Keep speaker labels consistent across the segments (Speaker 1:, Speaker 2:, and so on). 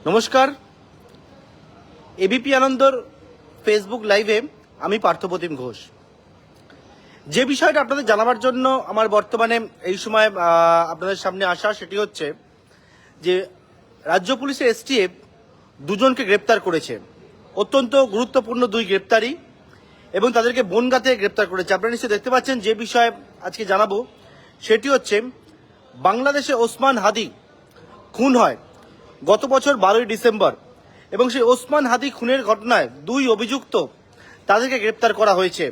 Speaker 1: নমস্কার, এবিপি আনন্দর ফেসবুক লাইভে আমি পার্থপ্রতিম ঘোষ। যে বিষয়টা আপনাদের জানাবার জন্য আমার বর্তমানে এই সময় আপনাদের সামনে আসা, সেটি হচ্ছে যে রাজ্য পুলিশের এসটিএফ দুজনকে গ্রেপ্তার করেছে। অত্যন্ত গুরুত্বপূর্ণ দুই গ্রেপ্তারি, এবং তাদেরকে বনগাঁতে গ্রেপ্তার করেছে। আপনারা নিশ্চয়ই দেখতে পাচ্ছেন। যে বিষয়ে আজকে জানাবো সেটি হচ্ছে বাংলাদেশে ওসমান হাদি খুন হয় গত বছর 12ই ডিসেম্বর, এবং সেই ওসমান হাদি খুনের ঘটনায় দুই অভিযুক্ত তাদেরকে গ্রেপ্তার করা হয়েছে।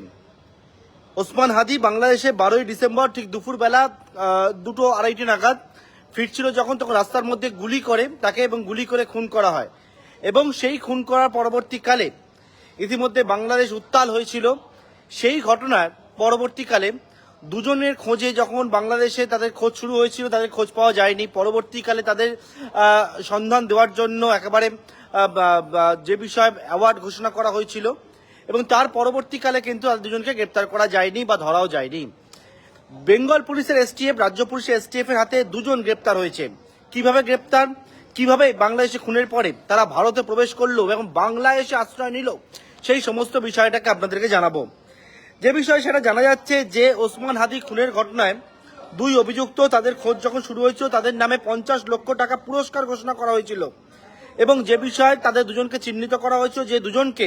Speaker 1: ওসমান হাদি বাংলাদেশে 12ই ডিসেম্বর ঠিক দুপুরবেলা 2:30 নাগাদ ফিরছিল যখন, তখন রাস্তার মধ্যে গুলি করে তাকে এবং গুলি করে খুন করা হয়। এবং সেই খুন করার পরবর্তীকালে ইতিমধ্যে বাংলাদেশ উত্তাল হয়েছিল। সেই ঘটনার পরবর্তীকালে দুজনের খোঁজে যখন বাংলাদেশে তাদের খোঁজ শুরু হয়েছিল, তাদের খোঁজ পাওয়া যায়নি। পরবর্তীকালে তাদের সন্ধান দেওয়ার জন্য একেবারে যে বিষয়ে অ্যাওয়ার্ড ঘোষণা করা হয়েছিল, এবং তার পরবর্তীকালে কিন্তু দুজনকে গ্রেপ্তার করা যায়নি বা ধরাও যায়নি। বেঙ্গল পুলিশের এসটিএফ, রাজ্য পুলিশের এসটিএফ এর হাতে দুজন গ্রেপ্তার হয়েছে। কিভাবে গ্রেপ্তার, কিভাবে বাংলাদেশে খুনের পরে তারা ভারতে প্রবেশ করলো এবং বাংলাদেশে আশ্রয় নিল, সেই সমস্ত বিষয়টাকে আপনাদেরকে জানাবো। যে বিষয় সেটা জানা যাচ্ছে যে ওসমান হাদি খুনের ঘটনায় দুই অভিযুক্ত, তাদের খোঁজ যখন শুরু হয়েছিল তাদের নামে 50 লক্ষ টাকা পুরস্কার ঘোষণা করা হয়েছিল, এবং যে বিষয়ে তাদের দুজনকে চিহ্নিত করা হয়েছিল, যে দুজনকে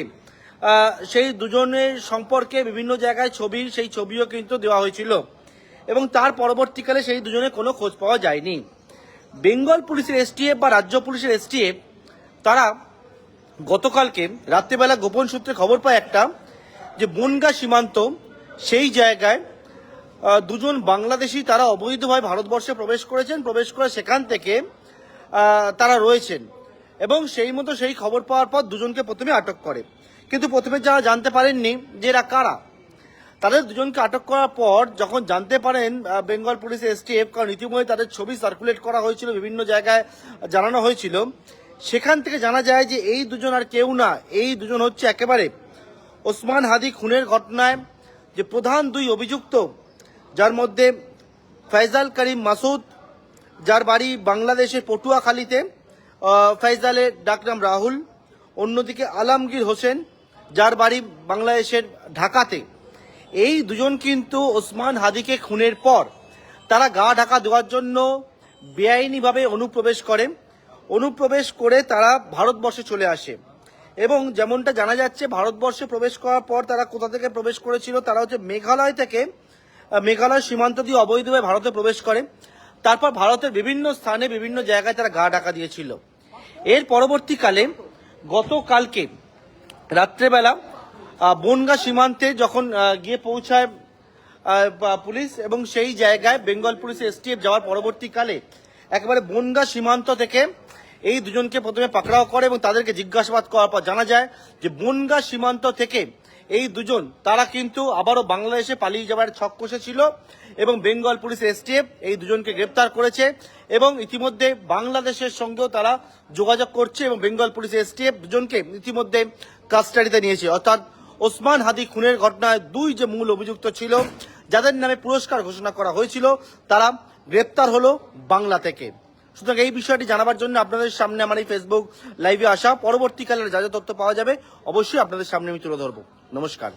Speaker 1: সেই দুজনের সম্পর্কে বিভিন্ন জায়গায় সেই ছবিও কিন্তু দেওয়া হয়েছিল, এবং তার পরবর্তীকালে সেই দুজনের কোনো খোঁজ পাওয়া যায়নি। বেঙ্গল পুলিশের এসটিএফ বা রাজ্য পুলিশের এসটিএফ তারা গতকালকে রাত্রিবেলা গোপন সূত্রে খবর পায় একটা, যে বনগাঁ সীমান্ত সেই জায়গায় দুজন বাংলাদেশি তারা অবৈধভাবে ভারতবর্ষে প্রবেশ করেছেন, প্রবেশ করে সেখান থেকে তারা রয়েছেন, এবং সেই মতো সেই খবর পাওয়ার পর দুজনকে প্রথমে আটক করে। কিন্তু প্রথমে যারা জানতে পারেননি যে এরা কারা, তাদের দুজনকে আটক করার পর যখন জানতে পারেন বেঙ্গল পুলিশের এসটিএফ, কারণ ইতিমধ্যে তাদের ছবি সার্কুলেট করা হয়েছিল, বিভিন্ন জায়গায় জানানো হয়েছিল, সেখান থেকে জানা যায় যে এই দুজন আর কেউ না, এই দুজন হচ্ছে একেবারে ওসমান হাদি খুনের ঘটনায় যে প্রধান দুই অভিযুক্ত, যার মধ্যে ফয়জাল করিম মাসুদ, যার বাড়ি বাংলাদেশের পটুয়াখালীতে, ফয়জালের ডাকনাম রাহুল, অন্যদিকে আলমগীর হোসেন, যার বাড়ি বাংলাদেশের ঢাকাতে। এই দুজন কিন্তু ওসমান হাদিকে খুনের পর তারা গা ঢাকা দেওয়ার জন্য বেআইনিভাবে অনুপ্রবেশ করে তারা ভারতবর্ষে চলে আসে। এবং যেমনটা জানা যাচ্ছে, ভারতবর্ষে প্রবেশ করার পর তারা কোথা থেকে প্রবেশ করেছিল, তারা হচ্ছে মেঘালয় থেকে, মেঘালয় সীমান্ত দিয়ে অবৈধভাবে ভারতে প্রবেশ করে। তারপর ভারতের বিভিন্ন স্থানে বিভিন্ন জায়গায় তারা গা ঢাকা দিয়েছিল। এর পরবর্তীকালে গতকালকে রাত্রেবেলা বনগাঁ সীমান্তে যখন গিয়ে পৌঁছায় পুলিশ, এবং সেই জায়গায় বেঙ্গল পুলিশের এসটিএফ যাওয়ার পরবর্তীকালে একেবারে বনগাঁ সীমান্ত থেকে এই দুজনকে প্রথমে পাকড়াও করে, এবং তাদেরকে জিজ্ঞাসাবাদ করার পর জানা যায় যে বনগাঁ সীমান্ত থেকে এই দুজন তারা কিন্তু আবারও বাংলাদেশে পালিয়ে যাওয়ার ছক কষেছিল, এবং বেঙ্গল পুলিশের এসটিএফ এই দুজনকে গ্রেপ্তার করেছে, এবং ইতিমধ্যে বাংলাদেশের সঙ্গেও তারা যোগাযোগ করছে, এবং বেঙ্গল পুলিশের এসটিএফ দুজনকে ইতিমধ্যে কাস্টাডিতে নিয়েছে। অর্থাৎ ওসমান হাদি খুনের ঘটনায় দুই যে মূল অভিযুক্ত ছিল, যাদের নামে পুরস্কার ঘোষণা করা হয়েছিল, তারা গ্রেপ্তার হলো বাংলা থেকে। সুতরাং এই বিষয়টি জানাবার জন্য আপনাদের সামনে আমার এই ফেসবুক লাইভে আসা। পরবর্তীকালে যা যা তথ্য পাওয়া যাবে অবশ্যই আপনাদের সামনে আমি তুলে ধরবো। নমস্কার।